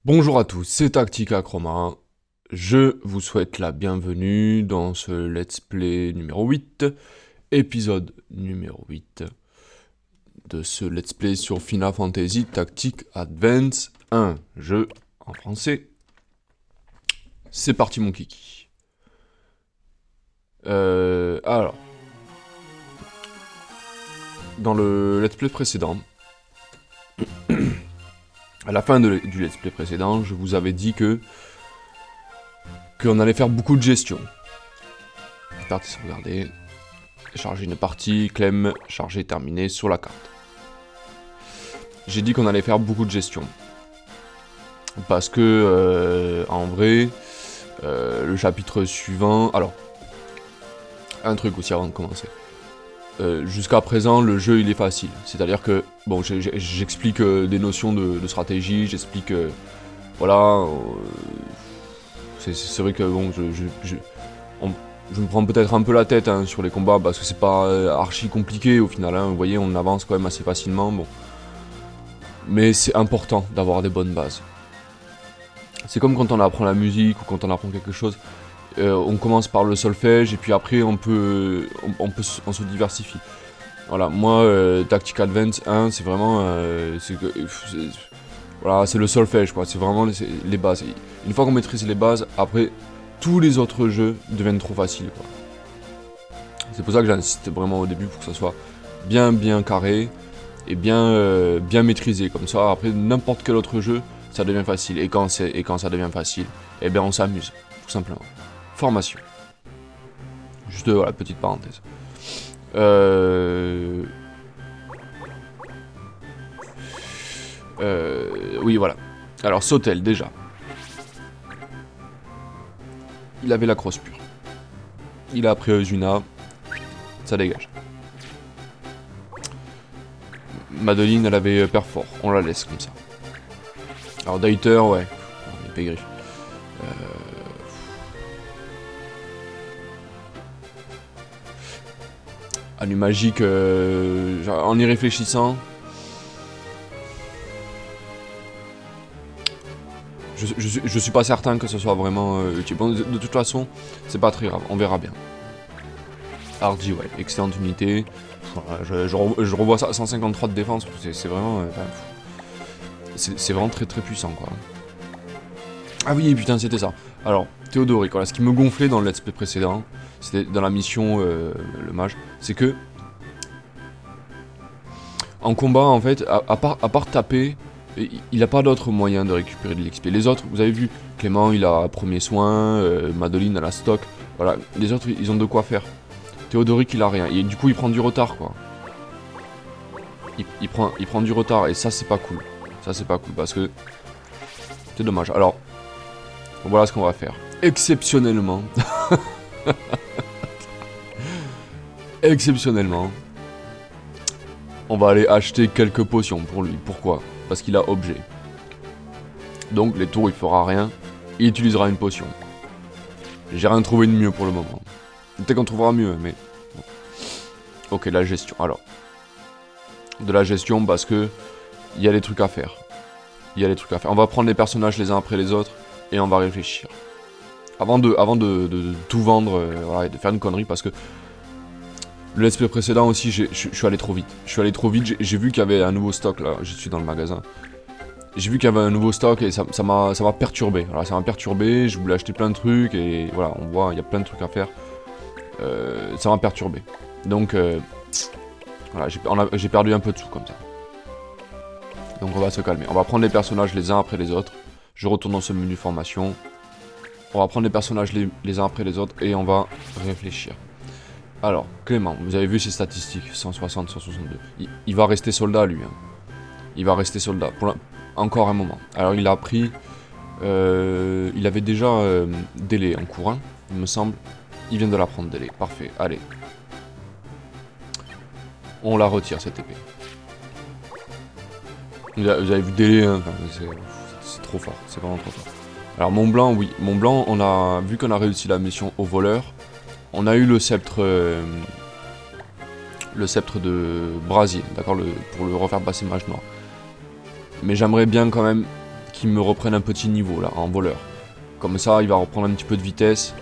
Bonjour à tous, c'est Tactica Chroma. Je vous souhaite la bienvenue dans ce let's play numéro 8, épisode numéro 8 de ce let's play sur Final Fantasy Tactics Advance 1, jeu en français. C'est parti mon kiki. Alors, dans le let's play précédent, à la fin du let's play précédent, je vous avais dit qu'on allait faire beaucoup de gestion. Partie sauvegarder, charger une partie, clem, charger, terminé sur la carte. J'ai dit qu'on allait faire beaucoup de gestion. Parce que, en vrai, le chapitre suivant... Alors, un truc aussi avant de commencer. Jusqu'à présent, le jeu, il est facile. C'est-à-dire que, bon, j'explique des notions de stratégie, j'explique... voilà... c'est vrai que, bon, je me prends peut-être un peu la tête hein, sur les combats, parce que c'est pas archi compliqué au final. Hein, vous voyez, on avance quand même assez facilement, bon. Mais c'est important d'avoir des bonnes bases. C'est comme quand on apprend la musique ou quand on apprend quelque chose. On commence par le solfège et puis après on se diversifie. Voilà, moi Tactics Advance 1 c'est vraiment voilà, c'est le solfège quoi, c'est vraiment les bases. Une fois qu'on maîtrise les bases, après tous les autres jeux deviennent trop faciles quoi. C'est pour ça que j'insiste vraiment au début pour que ça soit bien carré et bien maîtrisé. Comme ça après n'importe quel autre jeu ça devient facile. Et quand ça devient facile, eh bien on s'amuse, tout simplement. Formation. Juste, voilà, petite parenthèse. Oui, voilà. Alors, Sautel, déjà. Il avait la crosse pure. Il a appris Ozuna. Ça dégage. Madeline, elle avait Perfort. On la laisse comme ça. Alors, Daiter, ouais. Épée griffe. Annu magique, en y réfléchissant, je suis pas certain que ce soit vraiment utile. Bon, de toute façon, c'est pas très grave, on verra bien. Hardy, ouais, excellente unité. Voilà, je revois ça, 153 de défense, c'est vraiment... c'est vraiment très puissant, quoi. Ah oui, putain, c'était ça. Alors, Théodoric, voilà, ce qui me gonflait dans le let's play précédent, c'était dans la mission le mage, c'est que en combat, en fait, à part taper, il a pas d'autre moyen de récupérer de l'XP. Les autres, vous avez vu, Clément, il a premier soin, Madeline, elle a stock, voilà, les autres, ils ont de quoi faire. Théodoric, il a rien, et du coup, il prend du retard, quoi. Il prend du retard, et ça, c'est pas cool. Ça, c'est pas cool, parce que c'est dommage. Alors, voilà ce qu'on va faire. Exceptionnellement, exceptionnellement, on va aller acheter quelques potions pour lui. Pourquoi? Parce qu'il a objet. Donc les tours il fera rien, il utilisera une potion. J'ai rien trouvé de mieux pour le moment. Peut-être qu'on trouvera mieux, mais... Bon. Ok, la gestion. Alors, de la gestion parce que il y a des trucs à faire. Il y a des trucs à faire. On va prendre les personnages les uns après les autres et on va réfléchir. Avant de tout vendre voilà, et de faire une connerie parce que le let's play précédent aussi, je suis allé trop vite. Je suis allé trop vite, j'ai vu qu'il y avait un nouveau stock là, je suis dans le magasin. J'ai vu qu'il y avait un nouveau stock et ça m'a perturbé. Voilà, ça m'a perturbé, je voulais acheter plein de trucs et voilà, on voit, il y a plein de trucs à faire. Ça m'a perturbé. Donc, voilà, j'ai perdu un peu de sous comme ça. Donc on va se calmer. On va prendre les personnages les uns après les autres. Je retourne dans ce menu formation. On va prendre les personnages les uns après les autres et on va réfléchir. Alors, Clément, vous avez vu ses statistiques, 160, 162. Il va rester soldat, lui. Hein. Il va rester soldat, pour encore un moment. Alors, il a pris... il avait déjà délai en courant, il me semble. Il vient de la prendre, délai. Parfait, allez. On la retire, cette épée. Vous avez vu délai, hein, c'est trop fort, c'est vraiment trop fort. Alors, Mont Blanc, oui. Mont Blanc, on a vu qu'on a réussi la mission au voleur. On a eu le sceptre de Brasier, d'accord, pour le refaire passer mage noir. Mais j'aimerais bien quand même qu'il me reprenne un petit niveau là, en voleur. Comme ça, il va reprendre un petit peu de vitesse.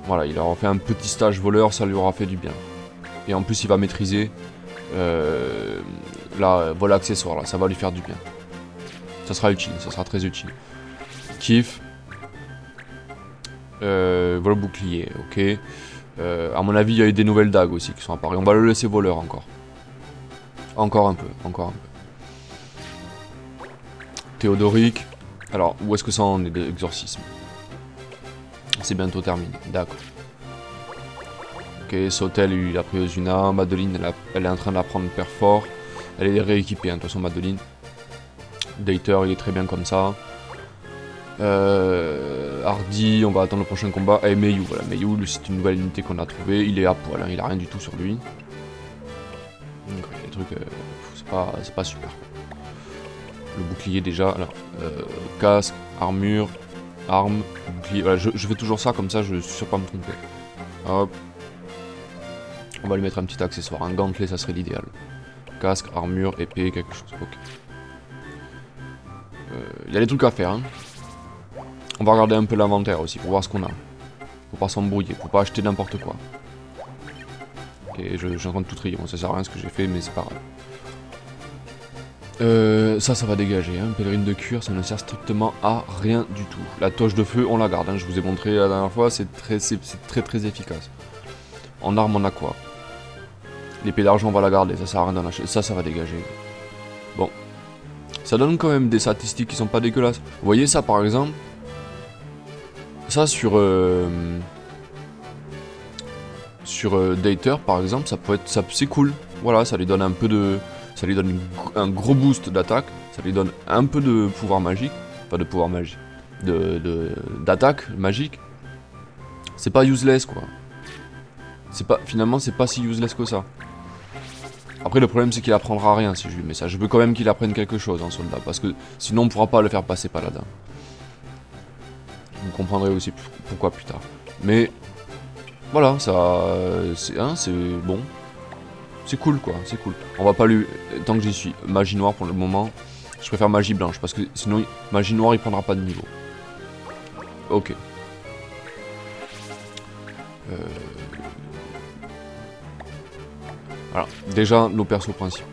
Voilà, il aura fait un petit stage voleur, ça lui aura fait du bien. Et en plus, il va maîtriser la vol accessoire, là, ça va lui faire du bien. Ça sera utile, ça sera très utile. Kiff. Vol bouclier, ok. À mon avis, il y a eu des nouvelles dagues aussi qui sont apparues. On va le laisser voleur encore. Encore un peu, encore un peu. Théodoric. Alors, où est-ce que ça en est d'exorcisme? C'est bientôt terminé, d'accord. Ok, Sautel, il a pris Ozuna. Madeline, elle est en train d'apprendre Père Fort. Elle est rééquipée, hein, de toute façon, Madeline. Dater, il est très bien comme ça. Hardy, on va attendre le prochain combat. Et Mayu, voilà, Mayu, c'est une nouvelle unité qu'on a trouvée. Il est à poil, hein, il a rien du tout sur lui. Donc, les trucs, c'est pas super. Le bouclier déjà, alors, casque, armure, arme, bouclier. Voilà, je fais toujours ça, comme ça je suis sûr de pas me tromper. Hop. On va lui mettre un petit accessoire, un gantelet, ça serait l'idéal. Casque, armure, épée, quelque chose. Ok. Il y a des trucs à faire, hein. On va regarder un peu l'inventaire aussi pour voir ce qu'on a. Faut pas s'embrouiller, faut pas acheter n'importe quoi. Ok, je suis en train de tout trier, bon, ça sert à rien ce que j'ai fait, mais c'est pas grave. Ça va dégager, hein. Pèlerine de cuir, ça ne sert strictement à rien du tout. La toche de feu, on la garde, hein. Je vous ai montré la dernière fois, c'est très efficace. En arme, on a quoi? L'épée d'argent, on va la garder, ça sert à rien d'en acheter. Ça va dégager. Bon. Ça donne quand même des statistiques qui sont pas dégueulasses. Vous voyez ça, par exemple? Ça, sur Dater, par exemple, ça peut être... c'est cool. Voilà, ça lui donne un peu de... Ça lui donne un gros boost d'attaque. Ça lui donne un peu de pouvoir magique. Enfin, de pouvoir magique. D'attaque magique. C'est pas useless, quoi. Finalement, c'est pas si useless que ça. Après, le problème, c'est qu'il apprendra rien si je lui mets ça. Je veux quand même qu'il apprenne quelque chose, en soldat. Parce que sinon, on pourra pas le faire passer paladin. Vous comprendrez aussi pourquoi plus tard. Mais... Voilà, ça... C'est bon. C'est cool, quoi. C'est cool. On va pas lui... Tant que j'y suis. Magie noire, pour le moment. Je préfère magie blanche. Parce que sinon, magie noire, il prendra pas de niveau. Ok. Alors, déjà, nos persos principaux.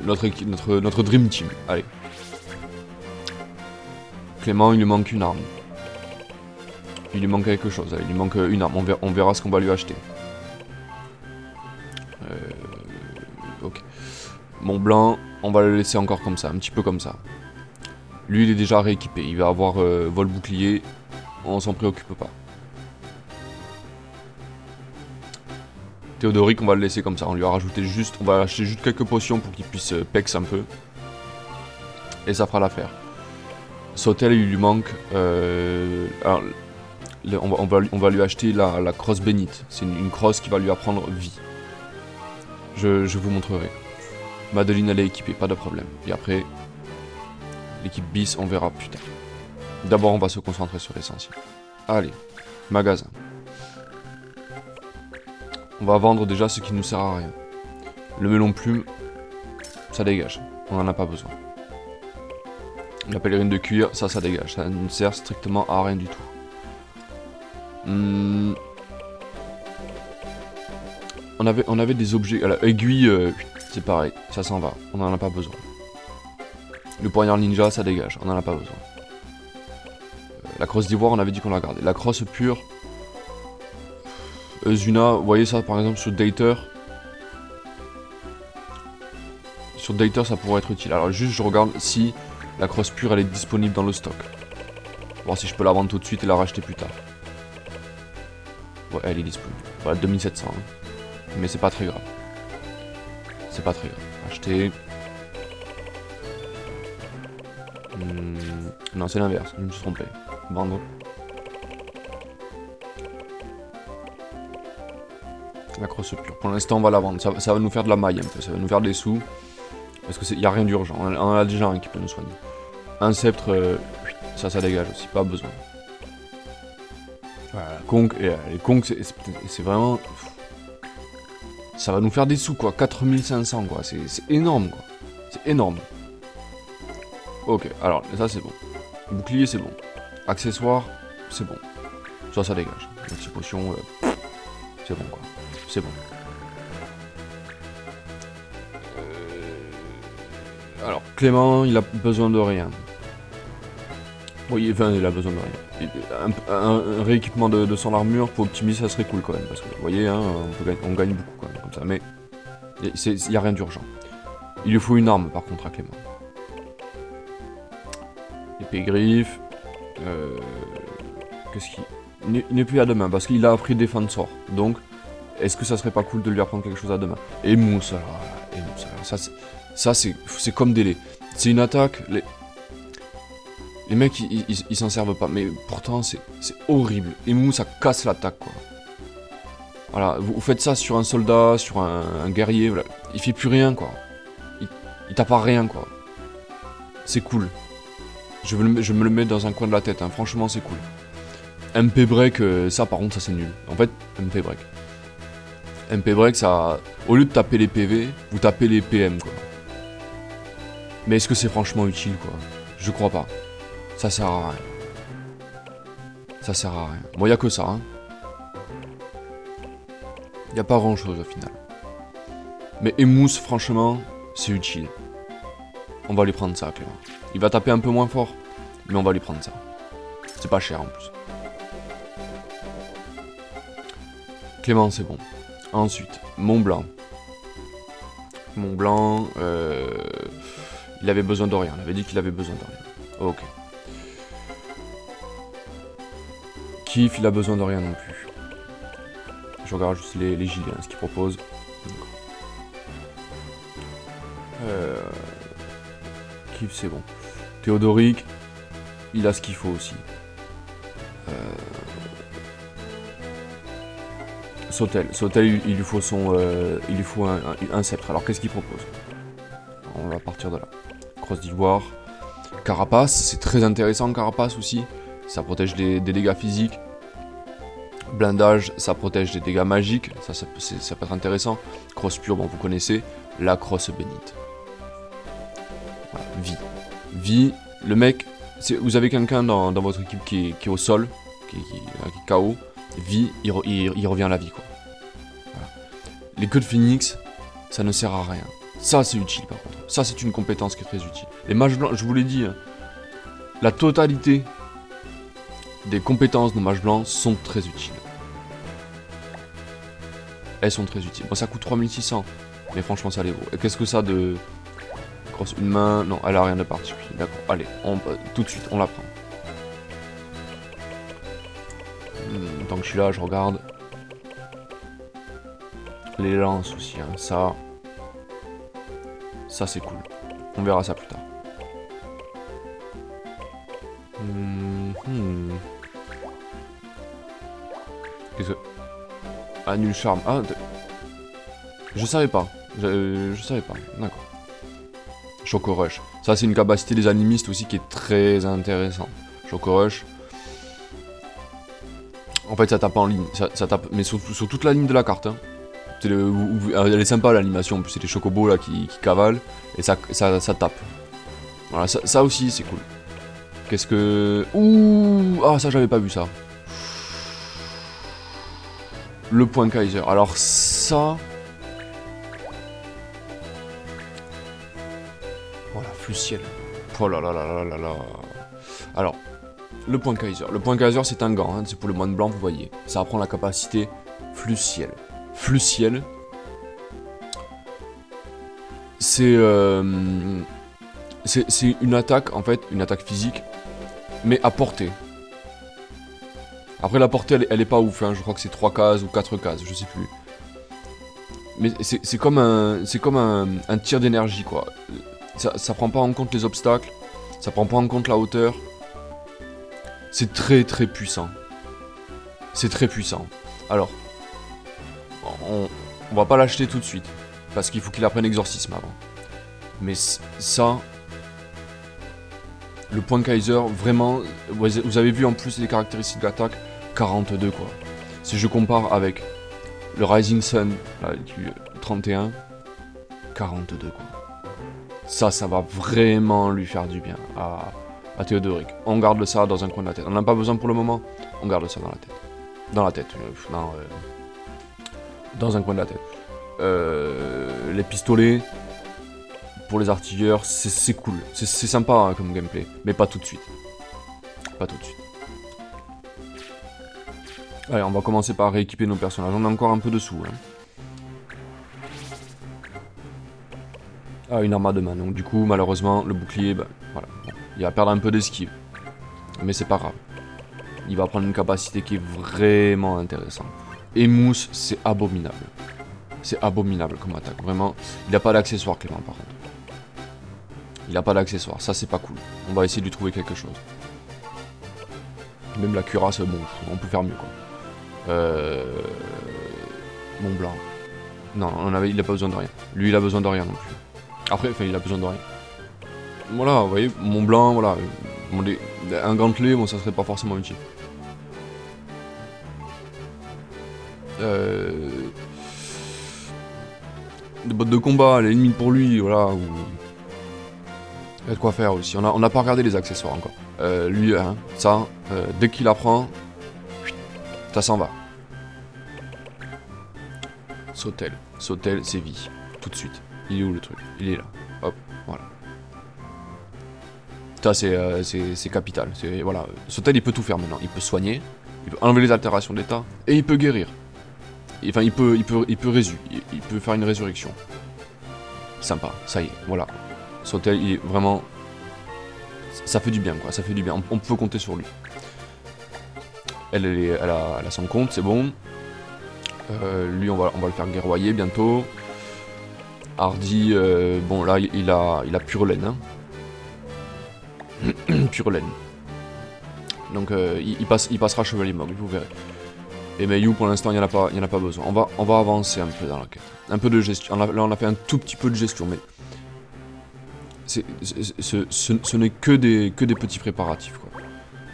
Notre Dream Team. Allez. Clément, il lui manque une arme. Il lui manque quelque chose. Allez, il lui manque une arme. On verra ce qu'on va lui acheter. Ok. Mont Blanc, on va le laisser encore comme ça. Un petit peu comme ça. Lui, il est déjà rééquipé. Il va avoir vol bouclier. On s'en préoccupe pas. Théodoric, on va le laisser comme ça. On lui a rajouté juste... On va acheter juste quelques potions pour qu'il puisse pex un peu. Et ça fera l'affaire. Sautel, il lui manque... alors, on va lui acheter la crosse bénite. C'est une crosse qui va lui apprendre vie. Je vous montrerai. Madeline, elle est équipée, pas de problème. Et après, l'équipe bis, on verra plus tard. D'abord, on va se concentrer sur l'essentiel. Allez, magasin. On va vendre déjà ce qui nous sert à rien. Le melon plume, ça dégage. On n'en a pas besoin. La pèlerine de cuir, ça dégage. Ça ne sert strictement à rien du tout. On avait des objets... Alors, aiguille, c'est pareil. Ça s'en va. On n'en a pas besoin. Le poignard ninja, ça dégage. On n'en a pas besoin. La crosse d'ivoire, on avait dit qu'on la gardait. La crosse pure... Zuna, vous voyez ça par exemple sur Dater. Sur Dater, ça pourrait être utile. Alors juste, je regarde si la crosse pure, elle est disponible dans le stock. Voir si je peux la vendre tout de suite et la racheter plus tard. Ouais, elle est disponible. Voilà, 2700. Hein. Mais c'est pas très grave. C'est pas très grave. Acheter. Non, c'est l'inverse. Je me suis trompé. Vendre. La crosse pure. Pour l'instant, on va la vendre. Ça va nous faire de la maille un peu. Ça va nous faire des sous. Parce qu'il n'y a rien d'urgent. On en a déjà un qui peut nous soigner. Un sceptre, ça dégage aussi. Pas besoin. Voilà. Conque, les conques, c'est vraiment... Ça va nous faire des sous, quoi. 4500, quoi. C'est énorme, quoi. C'est énorme. Ok, alors ça c'est bon. Bouclier c'est bon. Accessoire, c'est bon. Ça dégage. La petite potion, c'est bon quoi. C'est bon. Alors, Clément, il a besoin de rien. Oui, enfin, il a besoin de rien. Un rééquipement de son armure pour optimiser, ça serait cool quand même. Parce que vous voyez, hein, on gagne beaucoup quand même comme ça. Mais il n'y a rien d'urgent. Il lui faut une arme par contre à Clément. Épée griffe. Qu'est-ce qu'il. Il n'est plus à deux mains parce qu'il a appris défenseur. Donc, est-ce que ça serait pas cool de lui apprendre quelque chose à deux mains? Et mousse, alors. Et mousse, alors. Ça c'est comme délai. C'est une attaque. Les mecs, ils s'en servent pas. Mais pourtant, c'est horrible. Et mou, ça casse l'attaque, quoi. Voilà, vous faites ça sur un soldat, sur un guerrier. Voilà. Il fait plus rien, quoi. Il tape à rien, quoi. C'est cool. Je me le mets dans un coin de la tête, hein. Franchement, c'est cool. MP break, ça, par contre, ça, c'est nul. En fait, MP break. MP break, ça... Au lieu de taper les PV, vous tapez les PM, quoi. Mais est-ce que c'est franchement utile, quoi? Je crois pas. Ça sert à rien. Ça sert à rien. Bon, y a que ça, hein. Y a pas grand chose au final. Mais Emous, franchement, c'est utile. On va lui prendre ça, Clément. Il va taper un peu moins fort, mais on va lui prendre ça. C'est pas cher en plus. Clément, c'est bon. Ensuite, Mont Blanc. Mont Blanc, il avait besoin de rien. On avait dit qu'il avait besoin de rien. Ok. Kif, il a besoin de rien non plus. Je regarde juste les gilets, hein, ce qu'il propose. Kif, c'est bon. Théodoric, il a ce qu'il faut aussi. Sautel, il lui faut un sceptre. Alors qu'est-ce qu'il propose? On va partir de là. Crosse d'ivoire. Carapace, c'est très intéressant, Carapace aussi. Ça protège des dégâts physiques. Blindage, ça protège des dégâts magiques. Ça peut être intéressant. Crosse pure, bon, vous connaissez. La crosse bénite. Voilà, vie. Le mec, vous avez quelqu'un dans votre équipe qui est au sol, qui est KO. Vie, il revient à la vie, quoi. Voilà. Les queues de phénix, ça ne sert à rien. Ça, c'est utile, par contre. Ça, c'est une compétence qui est très utile. Les mages blancs, je vous l'ai dit, hein, la totalité des compétences de mages blancs sont très utiles. Elles sont très utiles. Bon, ça coûte 3600, mais franchement, ça les vaut. Et qu'est-ce que ça de... Grosse une main? Non, elle a rien de particulier. D'accord, allez, tout de suite, on la prend. Tant que je suis là, je regarde. Les lances aussi, hein. Ça c'est cool. On verra ça plus tard. Qu'est-ce que... Ah, nul charme. Ah, je savais pas. Je savais pas. D'accord. Choco Rush. Ça, c'est une capacité des animistes aussi qui est très intéressante. Choco Rush. En fait, ça tape en ligne. Ça tape, mais sur toute la ligne de la carte. Hein. Elle est sympa l'animation. En plus, c'est les chocobos là qui cavalent. Et ça tape. Voilà, ça aussi, c'est cool. Qu'est-ce que... Ouh! Ah, ça, j'avais pas vu ça. Le point Kaiser. Alors, ça... Voilà, flux ciel. Oh là là là là là là. Alors, le point Kaiser. Le point Kaiser, c'est un gant. Hein, c'est pour le moine blanc, vous voyez. Ça apprend la capacité flux ciel. Flux ciel. C'est une attaque, en fait, une attaque physique, mais à portée. Après, la portée, elle est pas ouf, hein, je crois que c'est 3 cases ou 4 cases, je sais plus. Mais c'est comme un tir d'énergie, quoi. Ça prend pas en compte les obstacles, ça prend pas en compte la hauteur. C'est très très puissant. C'est très puissant. Alors, on va pas l'acheter tout de suite, parce qu'il faut qu'il apprenne exorcisme avant. Mais ça... Le point Kaiser, vraiment, vous avez vu en plus les caractéristiques d'attaque, 42 quoi. Si je compare avec le Rising Sun, là, du 31, 42 quoi. Ça va vraiment lui faire du bien à Théodoric. On garde ça dans un coin de la tête. On n'en a pas besoin pour le moment, on garde ça dans la tête. Dans la tête, dans un coin de la tête. Les pistolets, pour les artilleurs, c'est cool. C'est sympa hein, comme gameplay, mais pas tout de suite. Pas tout de suite. Allez, on va commencer par rééquiper nos personnages. On a encore un peu de sous. Hein. Ah, une arme à deux mains. Donc du coup, malheureusement, le bouclier, ben, voilà. Il va perdre un peu d'esquive. Mais c'est pas grave. Il va prendre une capacité qui est vraiment intéressante. Et Mousse, c'est abominable. C'est abominable comme attaque. Vraiment, il n'a pas d'accessoire, Clément, par contre. Il n'a pas d'accessoire. Ça, c'est pas cool. On va essayer de lui trouver quelque chose. Même la cuirasse, bon, on peut faire mieux, quoi. Mont Blanc. Non, il a pas besoin de rien. Lui, il a besoin de rien non plus. Après, enfin, il a besoin de rien. Voilà, vous voyez, Mont Blanc, voilà. Un gantelet, bon, ça serait pas forcément utile. Des bottes de combat, les limites pour lui, voilà. Ou... il y a de quoi faire aussi. On n'a pas regardé les accessoires encore. Lui, hein, ça, dès qu'il apprend, ça s'en va. Sautel, c'est vie. Tout de suite. Il est où le truc? Il est là. Hop, voilà. Ça, c'est capital. Voilà. Sautel, il peut tout faire maintenant. Il peut soigner, il peut enlever les altérations d'état, et il peut guérir. Enfin, il peut faire une résurrection. Sympa, ça y est, voilà. Sautel, il est vraiment... ça fait du bien, quoi, ça fait du bien. On peut compter sur lui. Elle a son compte, c'est bon. Lui, on va le faire guerroyer bientôt. Hardy, bon, là, il a pure laine, hein. Pure laine. Donc, il passera chevalier mog, vous verrez. Et Mayu, pour l'instant, il n'y en a pas besoin. On va avancer un peu dans la quête. Un peu de gestion. Là, on a fait un tout petit peu de gestion, mais... ce n'est que des petits préparatifs, quoi.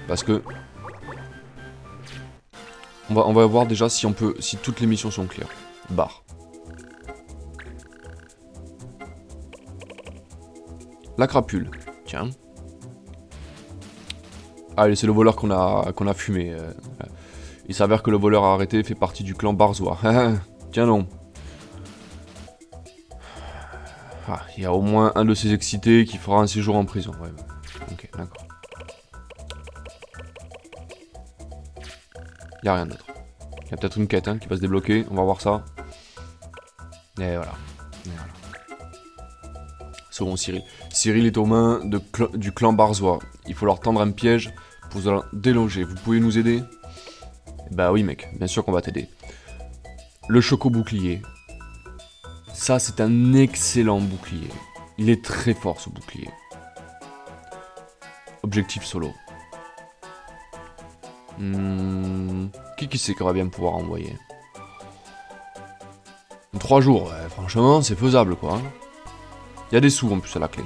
Parce que... on va voir déjà si toutes les missions sont claires. Barre. La crapule. Tiens. Allez, c'est le voleur qu'on a fumé. Il s'avère que le voleur arrêté fait partie du clan Barzois. Tiens non. Ah, il y a au moins un de ces excités qui fera un séjour en prison. Ouais. Ok, d'accord. Il n'y a rien d'autre. Il y a peut-être une quête hein, qui va se débloquer. On va voir ça. Et voilà. Second Cyril. Cyril est aux mains du clan Barzois. Il faut leur tendre un piège pour vous déloger. Vous pouvez nous aider? Bah oui mec, bien sûr qu'on va t'aider. Le choco-bouclier. Ça c'est un excellent bouclier. Il est très fort ce bouclier. Objectif solo. Qui c'est qu'on va bien pouvoir envoyer? 3 jours, ouais, franchement c'est faisable quoi. Il y a des sous en plus à la clé.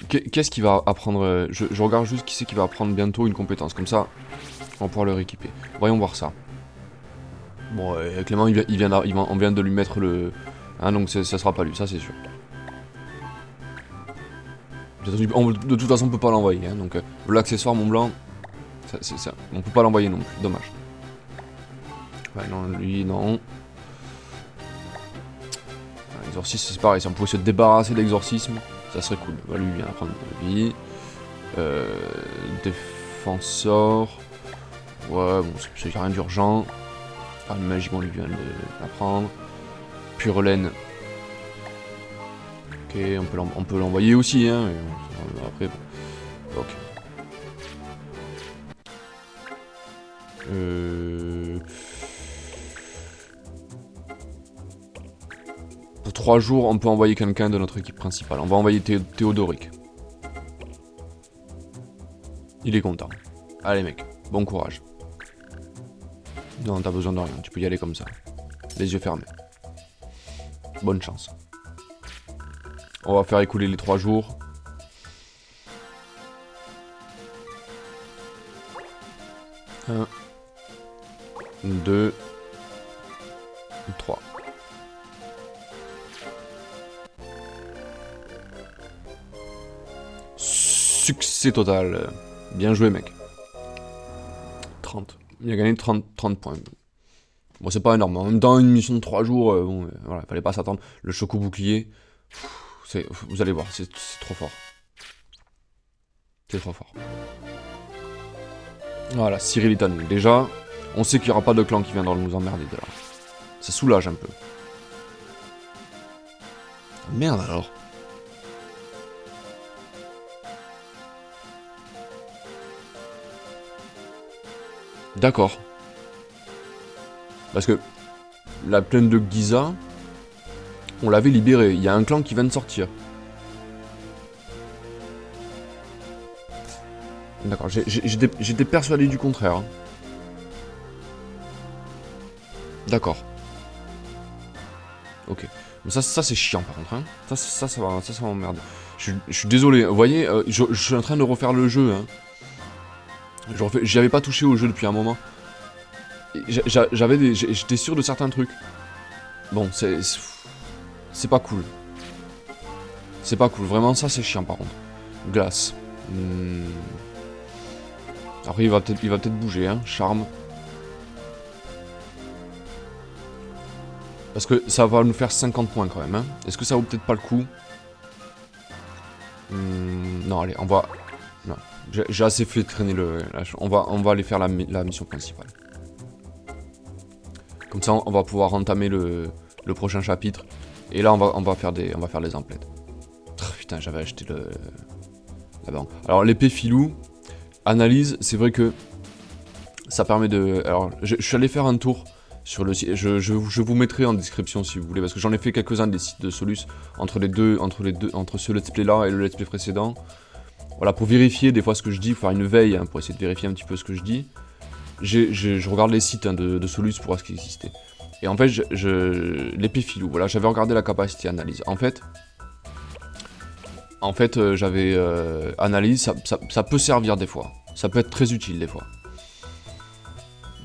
Qu'est-ce qu'il va apprendre? Je regarde juste qui c'est qui va apprendre bientôt une compétence. Comme ça, on va pouvoir le rééquiper. Voyons voir ça. Bon, Clément, on vient de lui mettre le... hein, donc ça sera pas lui, ça c'est sûr. De toute façon, on peut pas l'envoyer. Hein, donc l'accessoire Mont Blanc, ça, on peut pas l'envoyer non plus. Dommage. Ouais, non, lui, non. L'exorcisme, c'est pareil. Si on pouvait se débarrasser de l'exorcisme, ça serait cool. Bah, lui, il vient apprendre vie. Défenseur. Ouais, bon, c'est rien d'urgent. Arme magique, on lui vient de l'apprendre. Pure laine. Ok, on peut l'envoyer aussi, hein. Mais après, bon. Ok. Pour 3 jours, on peut envoyer quelqu'un de notre équipe principale. On va envoyer Théodoric. Il est content. Allez mec, bon courage. Non, t'as besoin de rien, tu peux y aller comme ça. Les yeux fermés. Bonne chance. On va faire écouler les 3 jours. Un, 2, 3. Succès total. Bien joué, mec. 30. Il a gagné 30 points. Bon, c'est pas énorme. En même temps, une mission de 3 jours, bon, voilà, fallait pas s'attendre. Le choc au bouclier, vous allez voir, c'est trop fort. C'est trop fort. Voilà, Cyril est à nous. Déjà, on sait qu'il n'y aura pas de clan qui viendra nous emmerder de là. Ça soulage un peu. Merde alors. D'accord. Parce que la plaine de Giza, on l'avait libérée. Il y a un clan qui vient de sortir. D'accord, j'étais persuadé du contraire. Hein. D'accord. Ok. Mais ça c'est chiant par contre. Hein. Ça va m'emmerder. Je suis désolé. Vous voyez, je suis en train de refaire le jeu. Hein. J'y avais pas touché au jeu depuis un moment. J'étais sûr de certains trucs. Bon, c'est pas cool. C'est pas cool. Vraiment, ça c'est chiant par contre. Glace. Après, il va peut-être bouger, hein. Charme. Parce que ça va nous faire 50 points quand même, hein. Est-ce que ça vaut peut-être pas le coup? Non, allez, on va... Non, j'ai assez fait traîner on va aller faire la mission principale. Comme ça, on va pouvoir entamer le prochain chapitre. Et là, on va faire les emplettes. Oh, putain, j'avais acheté la banque. Alors, l'épée filou, analyse, c'est vrai que ça permet de... Alors, je suis allé faire un tour sur le site. Je vous mettrai en description si vous voulez, parce que j'en ai fait quelques-uns des sites de Solus entre ce let's play là et le let's play précédent. Voilà, pour vérifier des fois ce que je dis, faire une veille, hein, pour essayer de vérifier un petit peu ce que je dis. Je regarde les sites, hein, de Solus pour voir ce qui existait. Et en fait, l'épée filou, voilà, j'avais regardé la capacité analyse. En fait, j'avais analyse, ça peut servir des fois. Ça peut être très utile des fois.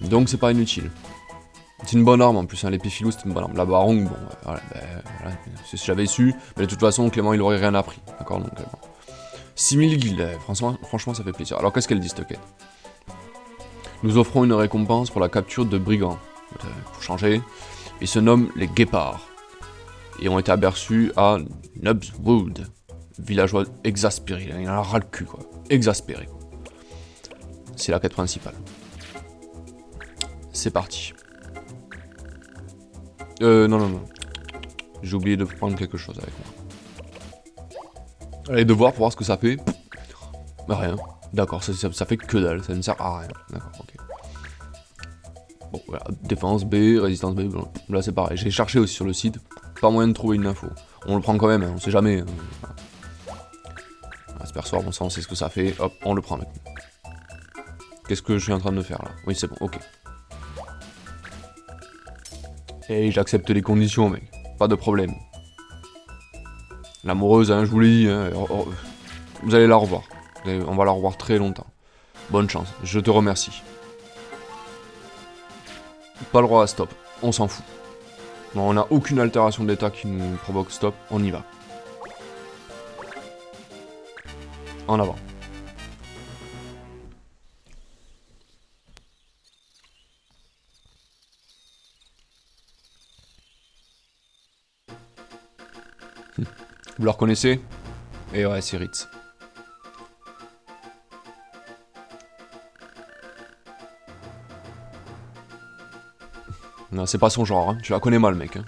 Donc c'est pas inutile. C'est une bonne arme en plus, hein, l'épée filou c'est une bonne arme. La baronne, bon, voilà, c'est ce que j'avais su, mais de toute façon Clément il aurait rien appris, d'accord, donc bon. 6000 guildes, franchement ça fait plaisir. Alors qu'est-ce qu'elle dit cette quête? Nous offrons une récompense pour la capture de brigands, pour changer, ils se nomment les guépards, et ont été aperçus à Nubswood, villageois exaspéré, il en a ras le cul quoi, exaspéré quoi. C'est la quête principale. C'est parti. Non. J'ai oublié de prendre quelque chose avec moi. Allez, devoir pour voir ce que ça fait. Bah, rien. D'accord, ça fait que dalle, ça ne sert à rien. D'accord, ok. Bon, voilà. Défense B, résistance B. Là, c'est pareil. J'ai cherché aussi sur le site. Pas moyen de trouver une info. On le prend quand même, hein, on sait jamais. Hein. Voilà. Aspersoir, bon ça, on sait ce que ça fait. Hop, on le prend avec nous. Qu'est-ce que je suis en train de faire là? Oui, c'est bon, ok. Et j'accepte les conditions, mec. Pas de problème. L'amoureuse, hein, je vous l'ai dit, hein, vous allez la revoir. On va la revoir très longtemps. Bonne chance, je te remercie. Pas le droit à stop, on s'en fout. Bon, on n'a aucune altération d'état qui nous provoque stop, on y va. En avant. Vous la reconnaissez? Et ouais, c'est Ritz. Non, c'est pas son genre, hein. Tu la connais mal, mec. Hein.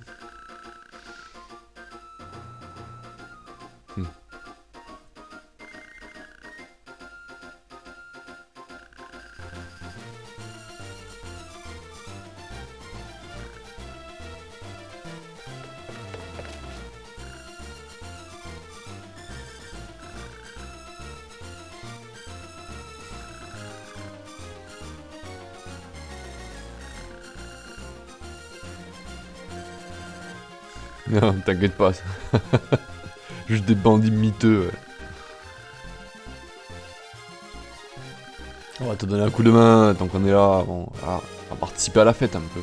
Non, t'inquiète pas. Juste des bandits miteux. Ouais. On va te donner un coup de main tant qu'on est là. Bon, voilà, on va participer à la fête un peu.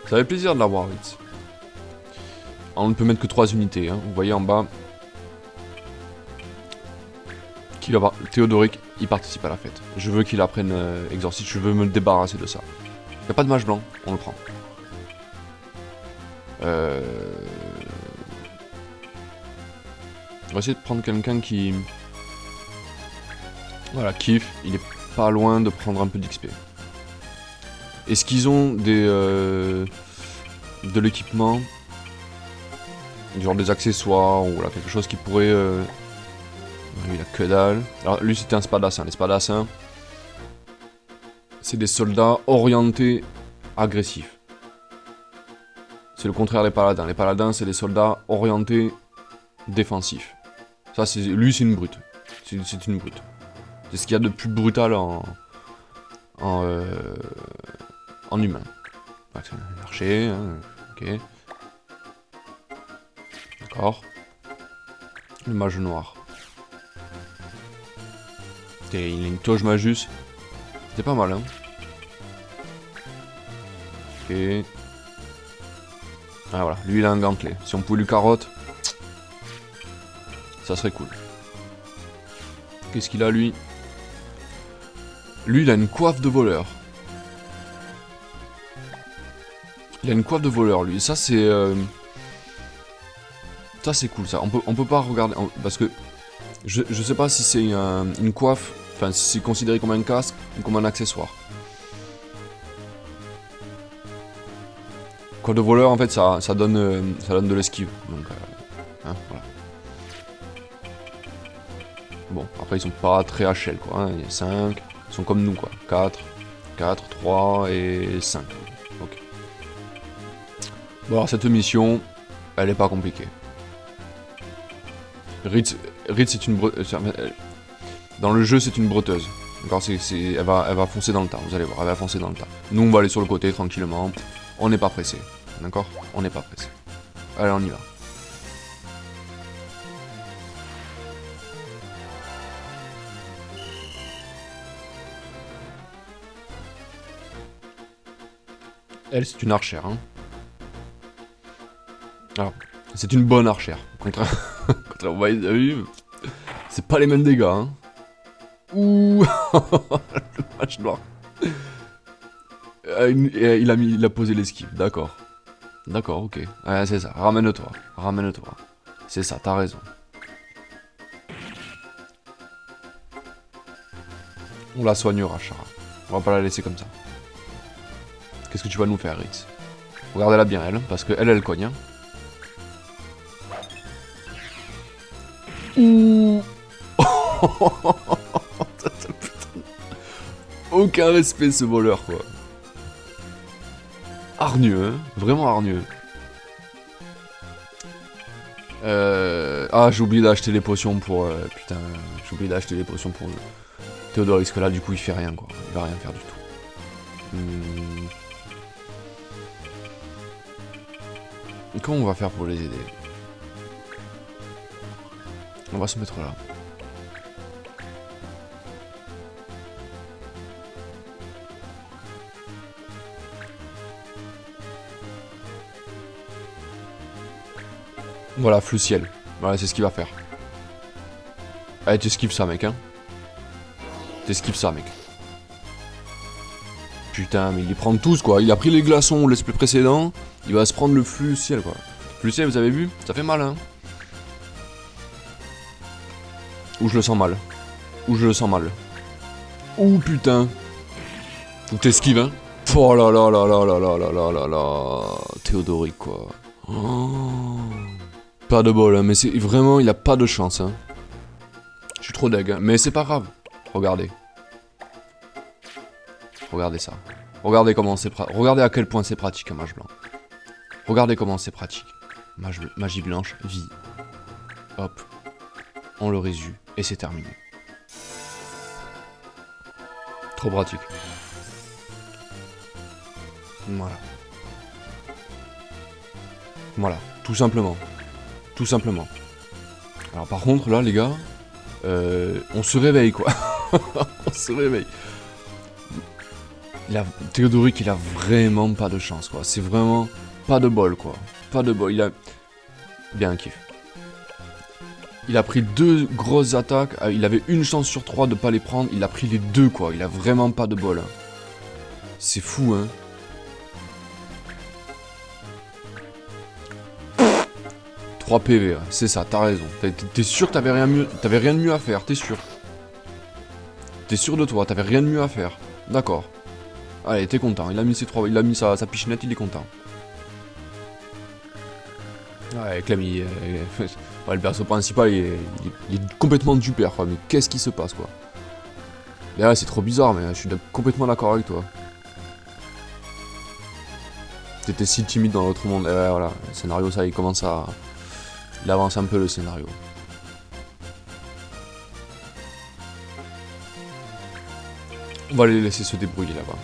Ça fait plaisir de l'avoir, Ritz. on ne peut mettre que 3 unités. Hein. Vous voyez en bas. Qui va Théodoric, il participe à la fête. Je veux qu'il apprenne Exorciste, je veux me débarrasser de ça. Il n'y a pas de mage blanc, on le prend. On va essayer de prendre quelqu'un qui... Voilà, kiffe, il est pas loin de prendre un peu d'XP. Est-ce qu'ils ont des... de l'équipement, genre des accessoires, ou voilà, quelque chose qui pourrait... Lui, il a que dalle. Alors, lui, c'était un spadassin. Les spadassins, c'est des soldats orientés agressifs. C'est le contraire des paladins. Les paladins, c'est des soldats orientés défensifs. Ça, c'est lui, c'est une brute. C'est une brute. C'est ce qu'il y a de plus brutal en humain. Archer, hein, ok. D'accord. Le mage noir. Et il a une toge magus. C'est pas mal, hein. Ok. Ah voilà, lui il a un gantelet. Si on pouvait lui carotte, ça serait cool. Qu'est-ce qu'il a lui? Lui il a une coiffe de voleur. Il a une coiffe de voleur lui. Ça c'est... Ça c'est cool ça. On peut pas regarder... Parce que... Je sais pas si c'est une coiffe... Enfin si c'est considéré comme un casque ou comme un accessoire. Coiffe de voleur en fait ça donne de l'esquive. Donc hein, voilà. Bon après ils sont pas très HL quoi. Hein. Il y a 5. Ils sont comme nous quoi. 4, 3 et 5. Ok. Bon alors cette mission, elle est pas compliquée. Ritz c'est une dans le jeu c'est une breteuse. D'accord, elle va foncer dans le tas, vous allez voir, elle va foncer dans le tas. Nous on va aller sur le côté tranquillement. On n'est pas pressé. D'accord? On n'est pas pressé. Allez on y va. Elle c'est une archère hein. Alors, c'est une bonne archère. Vous voyez, c'est pas les mêmes dégâts, hein. Ouh, le match noir. Il a posé l'esquive, d'accord. D'accord, ok. Ouais, c'est ça, ramène-toi. C'est ça, t'as raison. On la soignera, Chara. On va pas la laisser comme ça. Qu'est-ce que tu vas nous faire, Ritz? Regardez-la bien, elle, parce que elle cogne, hein. Ouh. Aucun respect ce voleur quoi. Hargneux, hein, vraiment hargneux. Ah j'ai oublié d'acheter les potions pour... putain, j'ai oublié d'acheter les potions pour Théodoric, parce que là du coup il fait rien quoi. Il va rien faire du tout. Comment on va faire pour les aider? On va se mettre là. Voilà, flou ciel. Voilà, c'est ce qu'il va faire. Allez, t'esquives ça, mec, hein. T'esquives ça, mec. Putain, mais il les prend tous, quoi. Il a pris les glaçons au let's play précédent. Il va se prendre le flux ciel, quoi. Flux ciel, vous avez vu? Ça fait mal, hein. Ou je le sens mal. Ouh, putain. Faut que t'esquives, hein. Oh là là là là là là là là là là. Théodoric, quoi. Oh. Pas de bol, hein, mais c'est vraiment, il a pas de chance, hein. Je suis trop deg, hein. Mais c'est pas grave. Regardez. Regardez ça. Regardez comment c'est regardez à quel point c'est pratique un mage blanc. Regardez comment c'est pratique. Magie blanche, vie. Hop. On le résume et c'est terminé. Trop pratique. Voilà. Voilà, tout simplement. Tout simplement. Alors par contre, là, les gars, on se réveille, quoi. On se réveille. Théodoric, il a vraiment pas de chance, quoi. C'est vraiment pas de bol, quoi. Pas de bol. Bien kiff. Il a pris 2 grosses attaques. Il avait une chance sur 3 de pas les prendre. Il a pris les 2 quoi. Il a vraiment pas de bol. C'est fou hein. 3 PV, c'est ça, t'as raison. T'es sûr que t'avais rien de mieux à faire, t'es sûr. T'es sûr de toi, t'avais rien de mieux à faire. D'accord. Allez, t'es content. Il a mis ses 3. Il a mis sa pichenette, il est content. Ouais, Clem, ouais, le perso principal, il est complètement du père, quoi. Mais qu'est-ce qui se passe, quoi? Et là, c'est trop bizarre, mais je suis complètement d'accord avec toi. T'étais si timide dans l'autre monde. Et ouais, voilà, le scénario, ça, il commence à... Il avance un peu, le scénario. On va les laisser se débrouiller, là-bas.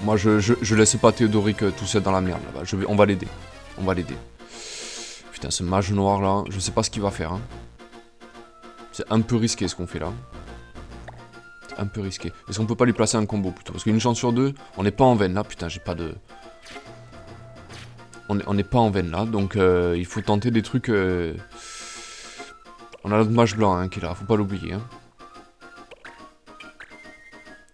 Moi, je laisse pas Théodoric tout seul dans la merde, là-bas. On va l'aider. On va l'aider. Putain, ce mage noir, là, je sais pas ce qu'il va faire, hein. C'est un peu risqué, ce qu'on fait, là. C'est un peu risqué. Est-ce qu'on peut pas lui placer un combo, plutôt? Parce qu'une chance sur 2, on n'est pas en veine, là. Putain, j'ai pas de... On n'est pas en veine, là. Donc, il faut tenter des trucs... On a notre mage blanc, hein, qui est là. Faut pas l'oublier, hein.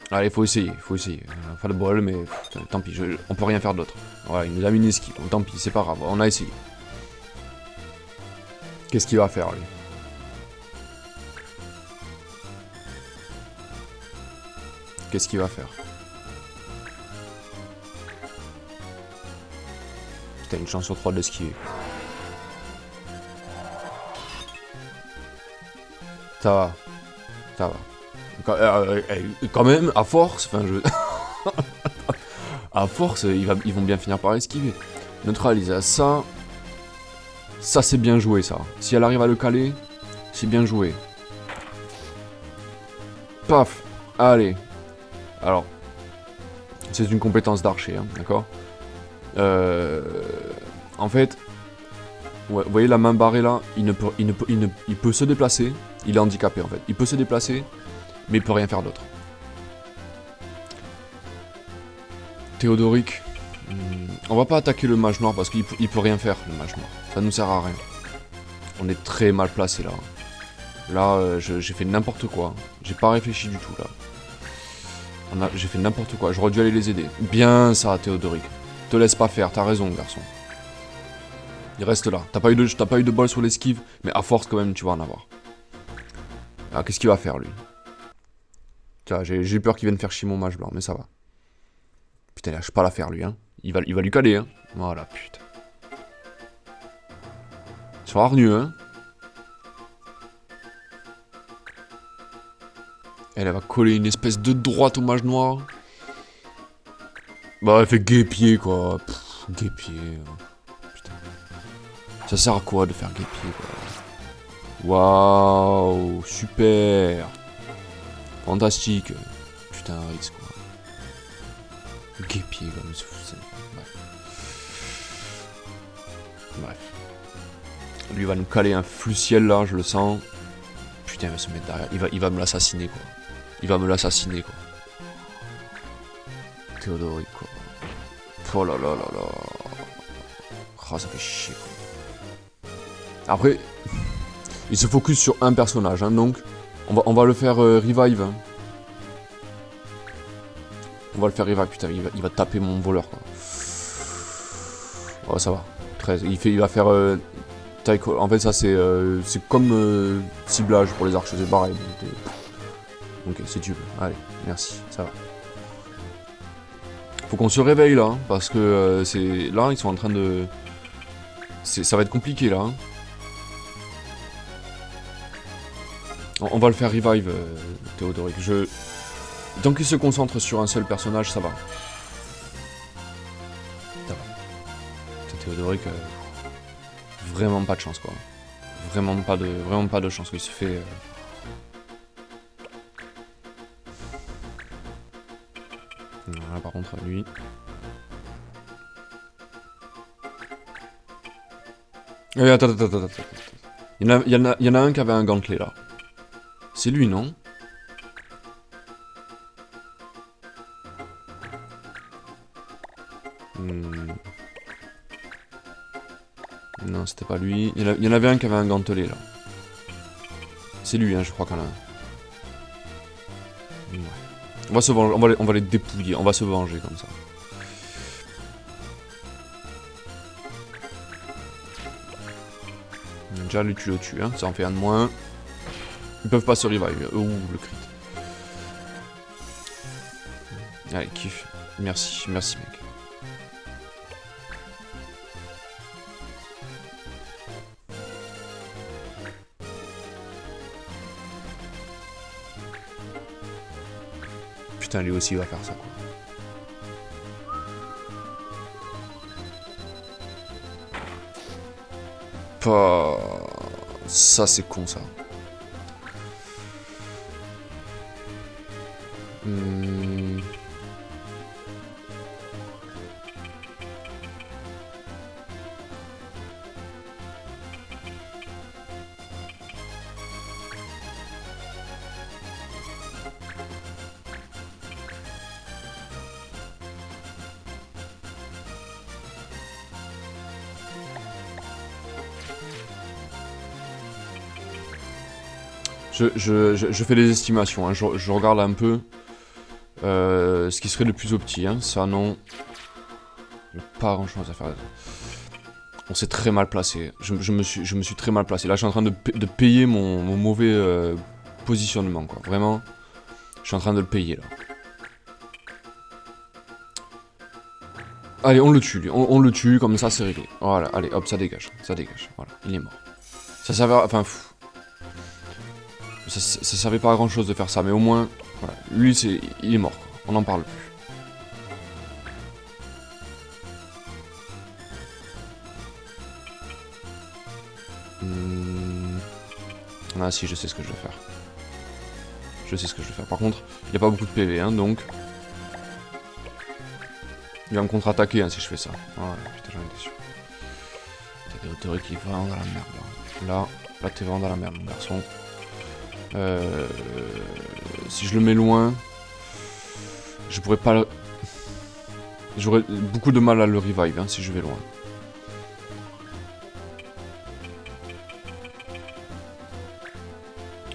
Allez, faut essayer, faut essayer. Pas de bol, mais putain, tant pis, on peut rien faire d'autre. Voilà, il nous a mis une esquive. Tant pis, c'est pas grave, on a essayé. Qu'est-ce qu'il va faire, lui? Qu'est-ce qu'il va faire? Putain, une chance sur 3 de l'esquiver. Ça va. Ça va. Quand même, à force, enfin je... à force, ils vont bien finir par esquiver. Neutraliser ça. Ça c'est bien joué ça. Si elle arrive à le caler, c'est bien joué. Paf. Allez. Alors. C'est une compétence d'archer, hein, d'accord. En fait... Ouais, vous voyez la main barrée là, il peut se déplacer. Il est handicapé en fait. Il peut se déplacer, mais il peut rien faire d'autre. Théodoric, on va pas attaquer le mage noir parce qu'il peut rien faire, le mage noir. Ça nous sert à rien. On est très mal placé là. Là, j'ai fait n'importe quoi. J'ai pas réfléchi du tout là. J'ai fait n'importe quoi. J'aurais dû aller les aider. Bien ça, Théodoric. Te laisse pas faire, t'as raison, garçon. Il reste là. T'as pas eu de bol sur l'esquive, mais à force quand même, tu vas en avoir. Alors, qu'est-ce qu'il va faire, lui? Tiens, j'ai peur qu'il vienne faire chier mon mage blanc, mais ça va. Putain, il lâche pas l'affaire, lui, hein. Il va lui caler, hein. Voilà, putain. Ils sont hargneux, hein. Elle va coller une espèce de droite au mage noir. Bah, elle fait guépier, quoi. Guépier. Putain. Ça sert à quoi de faire guépier, quoi? Waouh, super. Fantastique. Putain, Ritz, quoi. Guépier, comme ça. Bref. Lui va nous caler un flux ciel là, je le sens. Putain, il va se mettre derrière. Il va me l'assassiner, quoi. Il va me l'assassiner, quoi. Théodoric, quoi. Oh là là là là. Oh, ça fait chier, quoi. Après, il se focus sur un personnage, hein, donc on va le faire revive. Hein. On va le faire revive, putain, il va taper mon voleur, quoi. Oh, ça va. 13. Il va faire... en fait, ça, c'est comme ciblage pour les archers, c'est pareil. Ok, si tu veux. Allez, merci, ça va. Faut qu'on se réveille, là, hein, parce que c'est... Là, ils sont en train de... Ça va être compliqué, là. Hein. On va le faire revive, Théodoric. Tant qu'il se concentre sur un seul personnage, ça va. Ça va. Théodoric, vraiment pas de chance, quoi. Vraiment pas de chance, il se fait... Voilà, par contre, lui... Attends. Il y en a un qui avait un gantelet, là. C'est lui, non? Non, c'était pas lui. Il y en avait un qui avait un gantelet, là. C'est lui, hein, je crois qu'on a un. Ouais. On va se venger, on va les dépouiller, on va se venger comme ça. Déjà, lui, tu le tues, hein, ça en fait un de moins. Ils peuvent pas se revive. Ouh, le crit. Allez, kiff. Merci, merci, mec. Putain, lui aussi il va faire ça, quoi. Pas... Ça, c'est con, ça. Je fais des estimations, hein. Je regarde un peu ce qui serait le plus opti. Hein. Ça, non. Il n'y a pas grand chose à faire. On s'est très mal placé. Je me suis très mal placé. Là, je suis en train de payer mon mauvais positionnement, quoi. Vraiment, je suis en train de le payer, là. Allez, on le tue, lui. On le tue, comme ça, c'est réglé. Voilà, allez, hop, ça dégage. Ça dégage. Voilà, il est mort. Ça servait à... Enfin, ça servait pas à grand chose de faire ça, mais au moins, voilà, lui, il est mort, quoi. On n'en parle plus. Ah si, je sais ce que je vais faire. Je sais ce que je vais faire. Par contre, il n'y a pas beaucoup de PV, hein, donc... Il va me contre-attaquer hein, si je fais ça. Voilà, putain, j'en étais sûr. T'as des autorités qui vont dans la merde. Là t'es vraiment dans la merde, mon garçon. Si je le mets loin, je pourrais pas le... J'aurais beaucoup de mal à le revive hein, si je vais loin.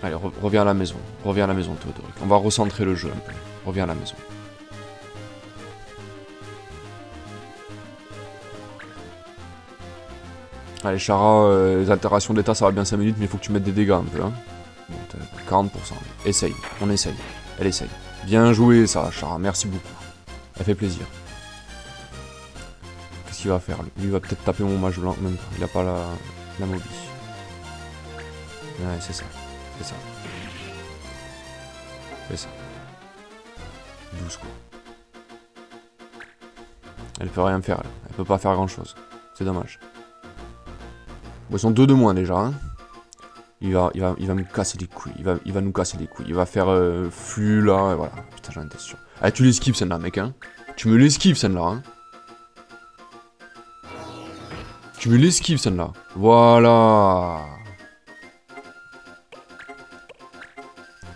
Allez, reviens à la maison. Reviens à la maison, Théodoric. On va recentrer le jeu un peu. Reviens à la maison. Allez, Chara, les altérations d'état, ça va bien 5 minutes, mais il faut que tu mettes des dégâts un peu. Hein. Bon, 40%. Essaye, on essaye. Elle essaye. Bien joué, ça, Chara. Merci beaucoup. Elle fait plaisir. Qu'est-ce qu'il va faire, lui? Lui, il va peut-être taper mon mage blanc, même pas. Il a pas la mobi. Ouais, c'est ça. C'est ça. C'est ça. 12 quoi. Elle peut rien faire, elle peut pas faire grand chose. C'est dommage. Bon, ils sont 2 de moins déjà. Hein. Il va me casser les couilles. Il va nous casser les couilles. Il va faire flux là, et voilà. Putain, j'en étais sûr. Ah, tu l'esquives celle-là, mec, hein. Tu me l'esquives celle-là, hein. Tu me l'esquives celle-là. Voilà.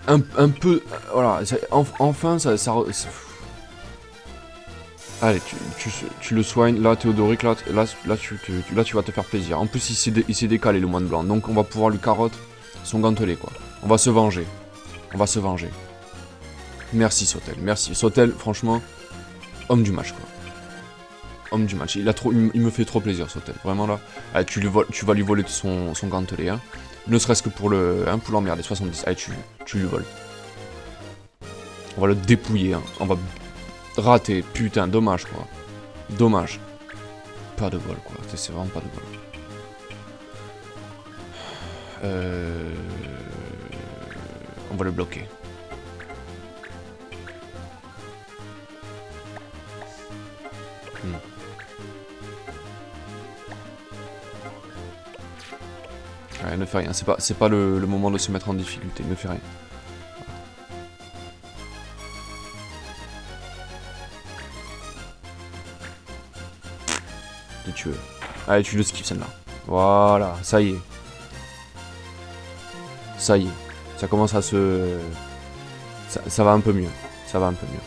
Un peu... Voilà. Enfin, ça... Allez, tu le soignes. Là, Théodoric, là, tu vas te faire plaisir. En plus, il s'est décalé, le moine blanc. Donc, on va pouvoir lui carotte son gantelet, quoi. On va se venger. On va se venger. Merci, Sautel. Merci. Sautel, franchement, homme du match, quoi. Homme du match. Il me fait trop plaisir, Sautel. Vraiment, là. Allez, tu vas lui voler son gantelet, hein. Ne serait-ce que pour l'emmerder. 70. Allez, tu lui voles. On va le dépouiller, hein. On va... Raté, putain, dommage quoi. Dommage. Pas de bol quoi, c'est vraiment pas de bol. On va le bloquer. Ouais, ne fais rien, c'est pas le moment de se mettre en difficulté, ne fais rien. Tu veux. Allez, tu le skips celle-là. Voilà, ça y est. Ça y est. Ça commence à se... Ça va un peu mieux. Ça va un peu mieux.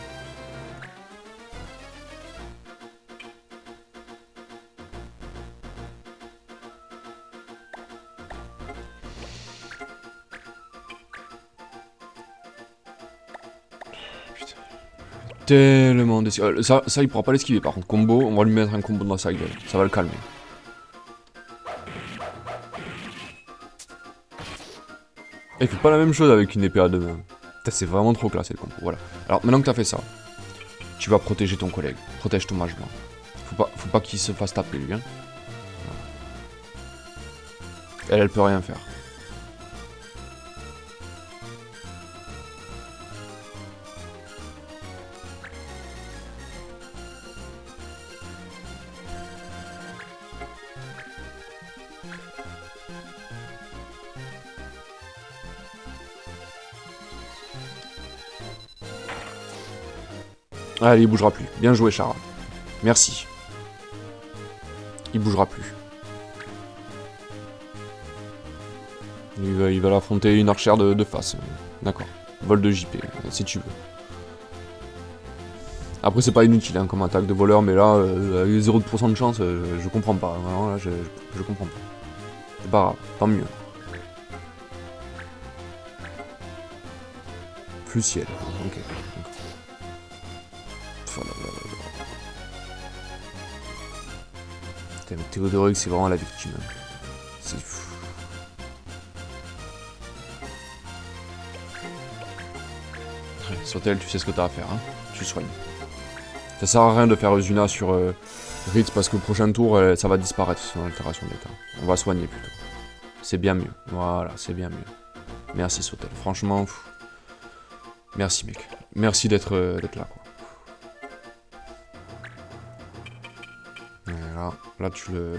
tellement d'esquive. Ça, il pourra pas l'esquiver. Par contre, combo, on va lui mettre un combo dans sa gueule. Ça va le calmer. Et il fait pas la même chose avec une épée à deux mains. C'est vraiment trop classé le combo. Voilà. Alors, maintenant que t'as fait ça, tu vas protéger ton collègue. Protège ton mage blanc. Faut pas qu'il se fasse taper, lui. Hein. Elle peut rien faire. Allez, il bougera plus. Bien joué, Chara. Merci. Il bougera plus. Il va l'affronter une archère de face. D'accord. Vol de JP, si tu veux. Après, c'est pas inutile hein, comme attaque de voleur, mais là, avec 0% de chance, je comprends pas. Vraiment, là, je comprends pas. C'est pas grave, tant mieux. Plus ciel. Ok. Putain, mais Théodoric, c'est vraiment la victime. C'est fou. Sautel, tu sais ce que t'as à faire, hein. Tu soignes. Ça sert à rien de faire Zuna sur Ritz parce que le prochain tour, ça va disparaître son altération d'état. On va soigner plutôt. C'est bien mieux. Voilà, c'est bien mieux. Merci Sautel. Franchement, merci mec. Merci d'être là, quoi.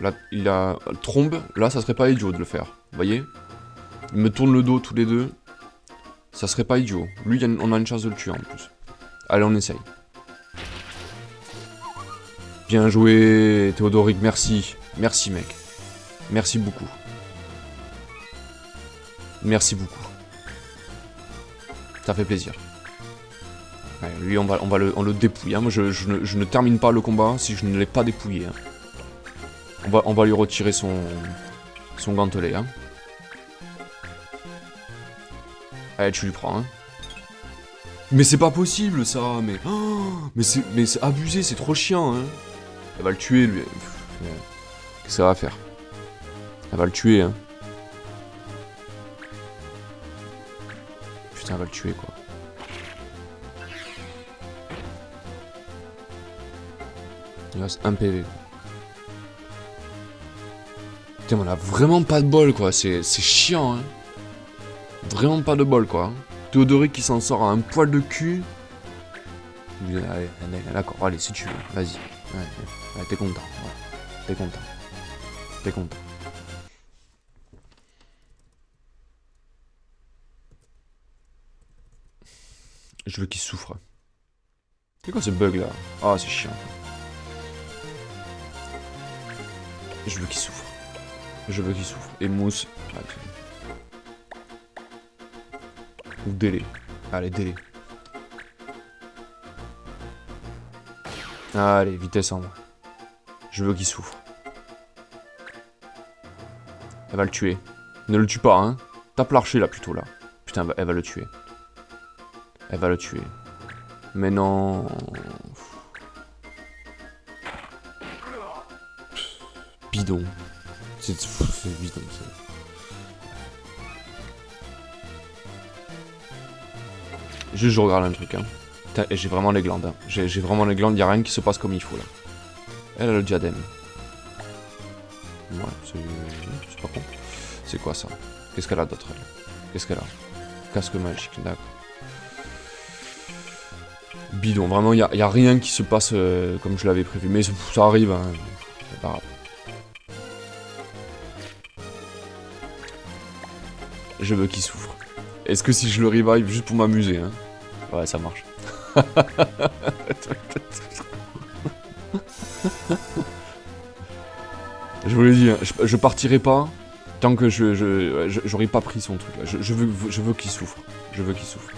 Là, il a trombe. Là, ça serait pas idiot de le faire. Vous voyez? Il me tourne le dos tous les deux. Ça serait pas idiot. Lui, on a une chance de le tuer en plus. Allez, on essaye. Bien joué, Théodoric, merci. Merci, mec. Merci beaucoup. Merci beaucoup. Ça fait plaisir. Ouais, lui, on le dépouille. Hein. Moi, je ne termine pas le combat si je ne l'ai pas dépouillé. Hein. On va lui retirer son gantelet. Hein. Allez, tu lui prends. Hein. Mais c'est pas possible, ça. Mais, mais c'est abusé, c'est trop chiant. Hein. Elle va le tuer, lui. Qu'est-ce que ça va faire? Elle va le tuer. Hein. Putain, elle va le tuer, quoi. Il reste un PV. Putain, mais on a vraiment pas de bol, quoi. C'est chiant, hein. Vraiment pas de bol, quoi. Théodoric qui s'en sort à un poil de cul. Allez, d'accord, allez, si tu veux. Vas-y. Ouais, t'es content. Ouais. T'es content. T'es content. Je veux qu'il souffre. C'est quoi ce bug, là? Ah, c'est chiant. Je veux qu'il souffre. Je veux qu'il souffre. Et mousse. Ou délai. Allez, délai. Allez, vitesse en moi. Je veux qu'il souffre. Elle va le tuer. Ne le tue pas, hein. Tape l'archer, là, plutôt, là. Putain, elle va le tuer. Elle va le tuer. Mais non... Bidon. C'est bidon, Juste, je regarde un truc, hein. J'ai vraiment les glandes, hein. J'ai vraiment les glandes, y'a rien qui se passe comme il faut, là. Elle a le diadème. Ouais, c'est pas con. C'est quoi, ça? Qu'est-ce qu'elle a d'autre, elle? Qu'est-ce qu'elle a? Casque magique, d'accord. Bidon, vraiment, y'a rien qui se passe comme je l'avais prévu. Mais ça arrive, hein. C'est pas grave. Je veux qu'il souffre. Est-ce que si je le revive juste pour m'amuser, hein? Ouais, ça marche. Je vous l'ai dit, hein, je partirai pas tant que j'aurais pas pris son truc là. Je veux qu'il souffre. Je veux qu'il souffre.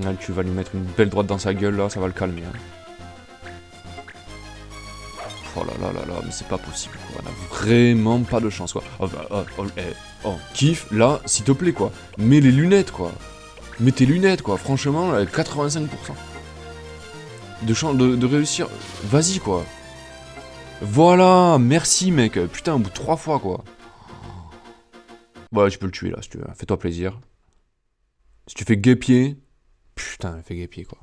Là, tu vas lui mettre une belle droite dans sa gueule là, ça va le calmer. Hein. Oh là là là là, mais c'est pas possible, quoi. On a vraiment pas de chance, quoi. Kiff, là, s'il te plaît, quoi. Mets les lunettes, quoi. Mets tes lunettes, quoi. Franchement, 85%. De chance de réussir. Vas-y, quoi. Voilà, merci, mec. Putain, au bout de 3 fois, quoi. Ouais, tu peux le tuer, là, si tu veux. Fais-toi plaisir. Si tu fais guépier... Putain, fais guépier, quoi.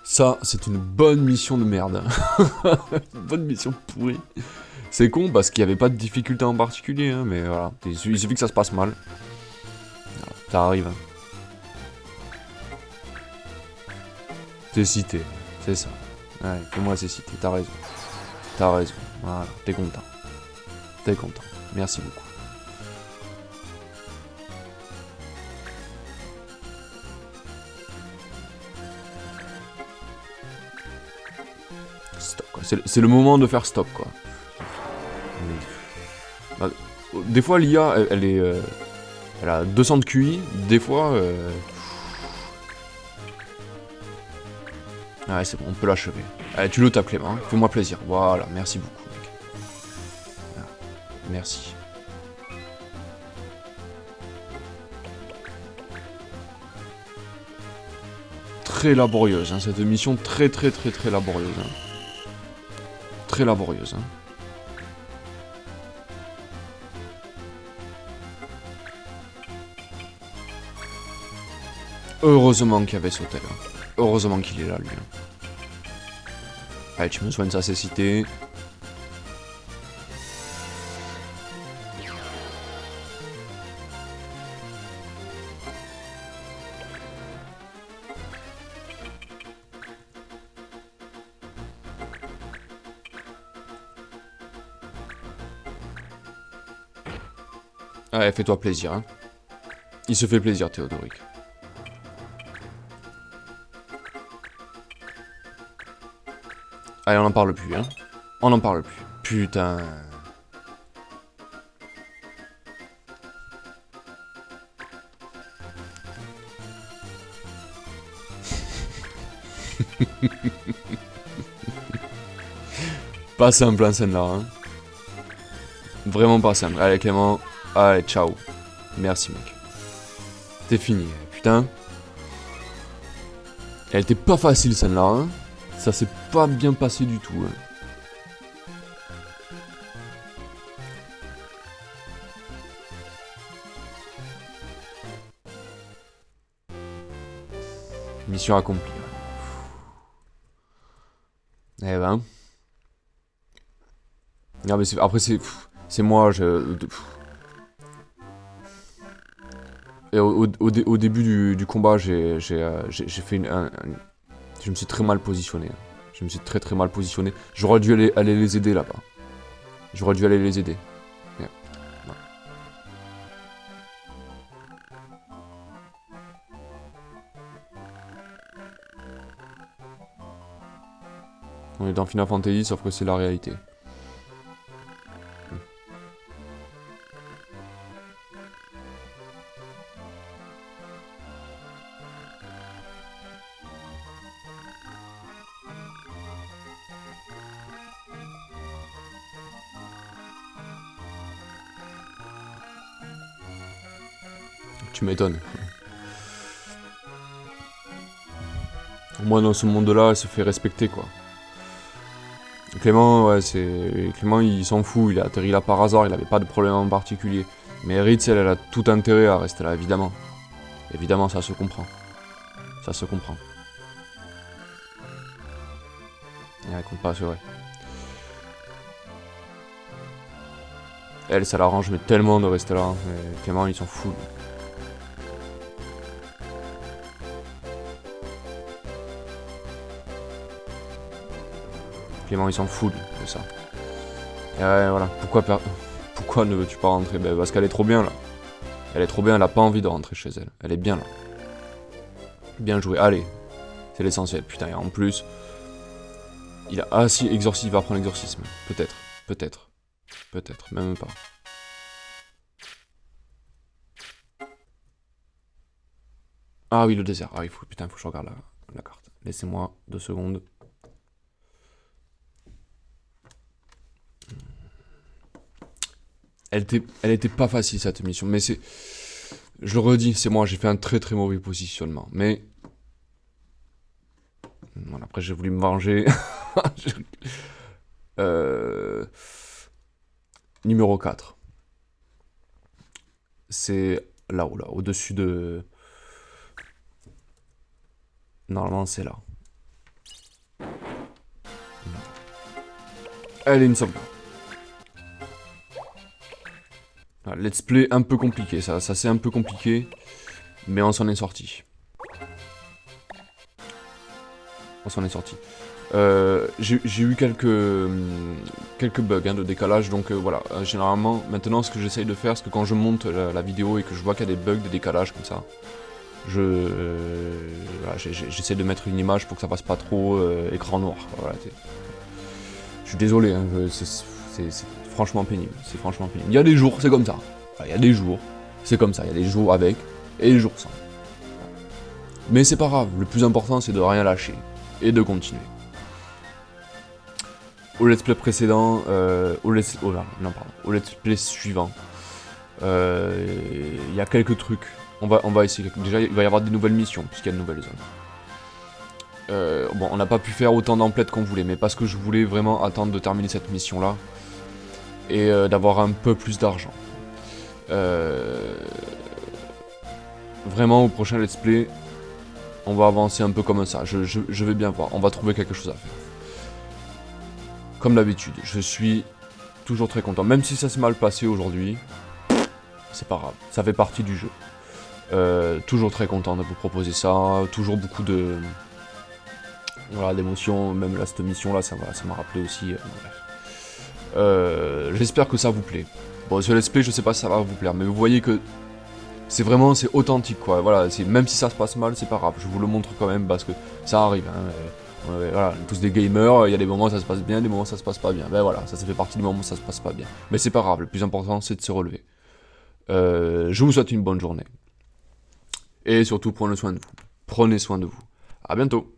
Ça, c'est une bonne mission de merde. Une bonne mission pourrie. C'est con parce qu'il n'y avait pas de difficulté en particulier, hein, mais voilà. Il suffit que ça se passe mal. Voilà, ça arrive. Hein. C'est cité, c'est ça. Ouais, fais-moi c'est cité, t'as raison. T'as raison, voilà, t'es content. T'es content, merci beaucoup. Stop, quoi. C'est le moment de faire stop, quoi. Bah, des fois, l'IA, elle a 200 de QI, des fois... Ouais, c'est bon, on peut l'achever. Allez, tu le tapes, Clément, hein. Fais-moi plaisir. Voilà, merci beaucoup, mec. Voilà. Merci. Très laborieuse, hein, cette mission très laborieuse. Hein. Très laborieuse, hein. Heureusement qu'il y avait ce hôtel. Hein. Heureusement qu'il est là, lui. Allez, tu me soignes sa cécité. Allez, fais-toi plaisir, hein. Il se fait plaisir, Théodoric. Allez, on n'en parle plus, hein. On n'en parle plus. Putain. Pas simple, hein, scène-là, hein. Vraiment pas simple. Allez, Clément. Allez, ciao. Merci, mec. T'es fini, putain. Elle était pas facile, celle-là, hein. Ça s'est pas bien passé du tout. Hein. Mission accomplie. Eh ben. Non, mais après, c'est moi, Et au début du combat, j'ai fait je me suis très mal positionné. Je me suis très mal positionné. J'aurais dû aller les aider là-bas. J'aurais dû aller les aider. Yeah. Voilà. On est dans Final Fantasy, sauf que c'est la réalité. Tu m'étonnes. Au moins dans ce monde-là, elle se fait respecter, quoi. Clément, ouais, Clément, il s'en fout, il a atterri là par hasard, il avait pas de problème en particulier. Mais Ritz, elle a tout intérêt à rester là, évidemment. Évidemment, ça se comprend. Ça se comprend. Et elle compte pas, c'est vrai. Elle, ça l'arrange, mais tellement de rester là. Hein. Clément, il s'en fout. Clément il s'en fout de ça. Et ouais, voilà. Pourquoi ne veux-tu pas rentrer? Ben, parce qu'elle est trop bien là. Elle est trop bien, elle a pas envie de rentrer chez elle. Elle est bien là. Bien joué, allez. C'est l'essentiel, putain, et en plus... Il a... Ah si, exorcisme, il va prendre l'exorcisme. Peut-être, même pas. Ah oui, le désert. Ah, putain, il faut que je regarde la carte. Laissez-moi 2 secondes. Elle était pas facile cette mission, mais c'est... Je le redis, c'est moi, j'ai fait un très très mauvais positionnement. Mais... Bon, après j'ai voulu me venger. Euh, Numéro 4. C'est là-haut, là, au-dessus de... Normalement c'est là. Elle est une sauvegarde. Voilà, let's play un peu compliqué, ça c'est un peu compliqué, mais on s'en est sorti. On s'en est sorti. J'ai eu quelques bugs hein, de décalage, donc voilà. Généralement, maintenant, ce que j'essaye de faire, c'est que quand je monte la vidéo et que je vois qu'il y a des bugs, des décalages comme ça, voilà, j'essaie de mettre une image pour que ça passe pas trop écran noir. Voilà, je suis désolé, hein, c'est franchement pénible. C'est franchement pénible. Il y a des jours, c'est comme ça. Voilà, il y a des jours, c'est comme ça. Il y a des jours avec et des jours sans. Mais c'est pas grave. Le plus important, c'est de rien lâcher et de continuer. Au let's play précédent, au let's play suivant, il y a quelques trucs. On va essayer. Déjà, il va y avoir des nouvelles missions, puisqu'il y a de nouvelles zones. Bon, on n'a pas pu faire autant d'emplettes qu'on voulait, mais parce que je voulais vraiment attendre de terminer cette mission-là, et d'avoir un peu plus d'argent. Vraiment, au prochain let's play, on va avancer un peu comme ça. Je vais bien voir, on va trouver quelque chose à faire. Comme d'habitude, je suis toujours très content. Même si ça s'est mal passé aujourd'hui, c'est pas grave, ça fait partie du jeu. Toujours très content de vous proposer ça, toujours beaucoup de... Voilà, d'émotions, même là, cette mission-là, ça m'a rappelé aussi... J'espère que ça vous plaît. Bon, ce let's play, je sais pas si ça va vous plaire, mais vous voyez que c'est vraiment, c'est authentique, quoi. Voilà, même si ça se passe mal, c'est pas grave, je vous le montre quand même, parce que ça arrive, hein. Voilà, on est tous des gamers, il y a des moments où ça se passe bien, des moments où ça se passe pas bien. Ben voilà, ça fait partie des moments où ça se passe pas bien. Mais c'est pas grave, le plus important c'est de se relever. Je vous souhaite une bonne journée. Et surtout, prenez soin de vous. Prenez soin de vous. À bientôt.